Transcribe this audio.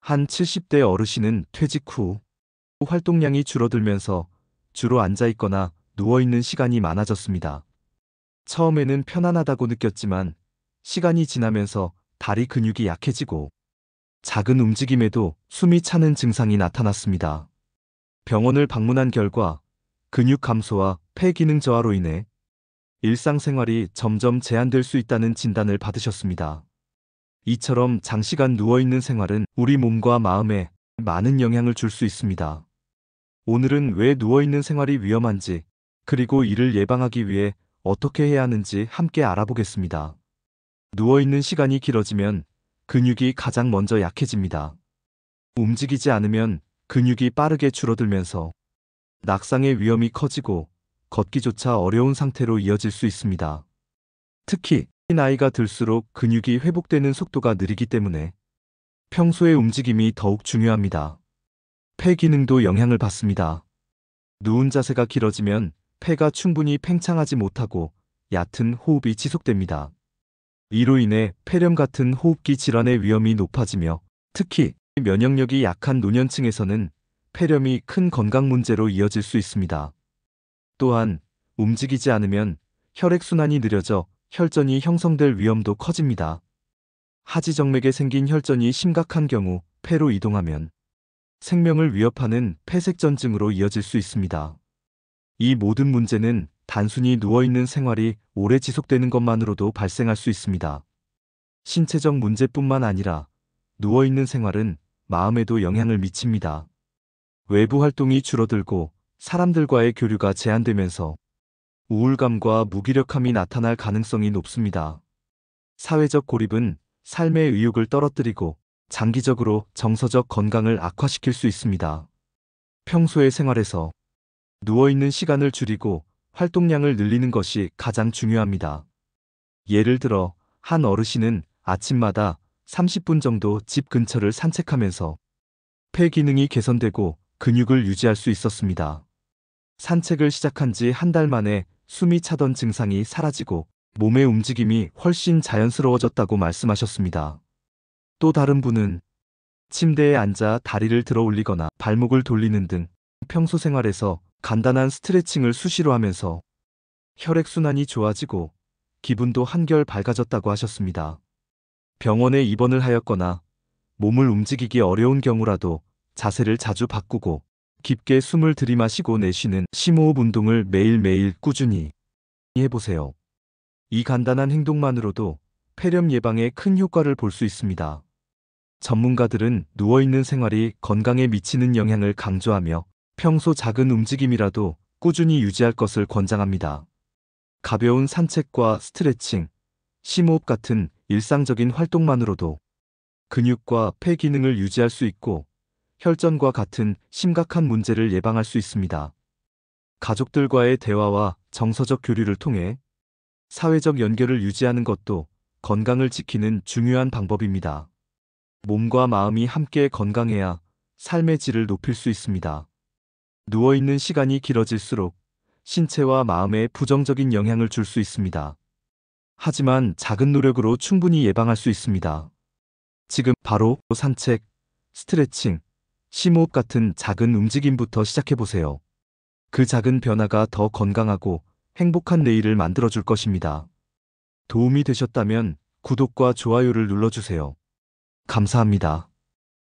한 70대 어르신은 퇴직 후 활동량이 줄어들면서 주로 앉아 있거나 누워 있는 시간이 많아졌습니다. 처음에는 편안하다고 느꼈지만 시간이 지나면서 다리 근육이 약해지고 작은 움직임에도 숨이 차는 증상이 나타났습니다. 병원을 방문한 결과 근육 감소와 폐 기능 저하로 인해 일상생활이 점점 제한될 수 있다는 진단을 받으셨습니다. 이처럼 장시간 누워있는 생활은 우리 몸과 마음에 많은 영향을 줄 수 있습니다. 오늘은 왜 누워있는 생활이 위험한지, 그리고 이를 예방하기 위해 어떻게 해야 하는지 함께 알아보겠습니다. 누워있는 시간이 길어지면 근육이 가장 먼저 약해집니다. 움직이지 않으면 근육이 빠르게 줄어들면서 낙상의 위험이 커지고 걷기조차 어려운 상태로 이어질 수 있습니다. 특히 나이가 들수록 근육이 회복되는 속도가 느리기 때문에 평소의 움직임이 더욱 중요합니다. 폐 기능도 영향을 받습니다. 누운 자세가 길어지면 폐가 충분히 팽창하지 못하고 얕은 호흡이 지속됩니다. 이로 인해 폐렴 같은 호흡기 질환의 위험이 높아지며 특히 면역력이 약한 노년층에서는 폐렴이 큰 건강 문제로 이어질 수 있습니다. 또한 움직이지 않으면 혈액순환이 느려져 혈전이 형성될 위험도 커집니다. 하지정맥에 생긴 혈전이 심각한 경우 폐로 이동하면 생명을 위협하는 폐색전증으로 이어질 수 있습니다. 이 모든 문제는 단순히 누워있는 생활이 오래 지속되는 것만으로도 발생할 수 있습니다. 신체적 문제뿐만 아니라 누워있는 생활은 마음에도 영향을 미칩니다. 외부 활동이 줄어들고 사람들과의 교류가 제한되면서 우울감과 무기력함이 나타날 가능성이 높습니다. 사회적 고립은 삶의 의욕을 떨어뜨리고 장기적으로 정서적 건강을 악화시킬 수 있습니다. 평소의 생활에서 누워있는 시간을 줄이고 활동량을 늘리는 것이 가장 중요합니다. 예를 들어 한 어르신은 아침마다 30분 정도 집 근처를 산책하면서 폐 기능이 개선되고 근육을 유지할 수 있었습니다. 산책을 시작한 지 한 달 만에 숨이 차던 증상이 사라지고 몸의 움직임이 훨씬 자연스러워졌다고 말씀하셨습니다. 또 다른 분은 침대에 앉아 다리를 들어 올리거나 발목을 돌리는 등 평소 생활에서 간단한 스트레칭을 수시로 하면서 혈액순환이 좋아지고 기분도 한결 밝아졌다고 하셨습니다. 병원에 입원을 하였거나 몸을 움직이기 어려운 경우라도 자세를 자주 바꾸고 깊게 숨을 들이마시고 내쉬는 심호흡 운동을 매일매일 꾸준히 해보세요. 이 간단한 행동만으로도 폐렴 예방에 큰 효과를 볼 수 있습니다. 전문가들은 누워있는 생활이 건강에 미치는 영향을 강조하며 평소 작은 움직임이라도 꾸준히 유지할 것을 권장합니다. 가벼운 산책과 스트레칭, 심호흡 같은 일상적인 활동만으로도 근육과 폐 기능을 유지할 수 있고 혈전과 같은 심각한 문제를 예방할 수 있습니다. 가족들과의 대화와 정서적 교류를 통해 사회적 연결을 유지하는 것도 건강을 지키는 중요한 방법입니다. 몸과 마음이 함께 건강해야 삶의 질을 높일 수 있습니다. 누워있는 시간이 길어질수록 신체와 마음에 부정적인 영향을 줄 수 있습니다. 하지만 작은 노력으로 충분히 예방할 수 있습니다. 지금 바로 산책, 스트레칭, 심호흡 같은 작은 움직임부터 시작해보세요. 그 작은 변화가 더 건강하고 행복한 내일을 만들어줄 것입니다. 도움이 되셨다면 구독과 좋아요를 눌러주세요. 감사합니다.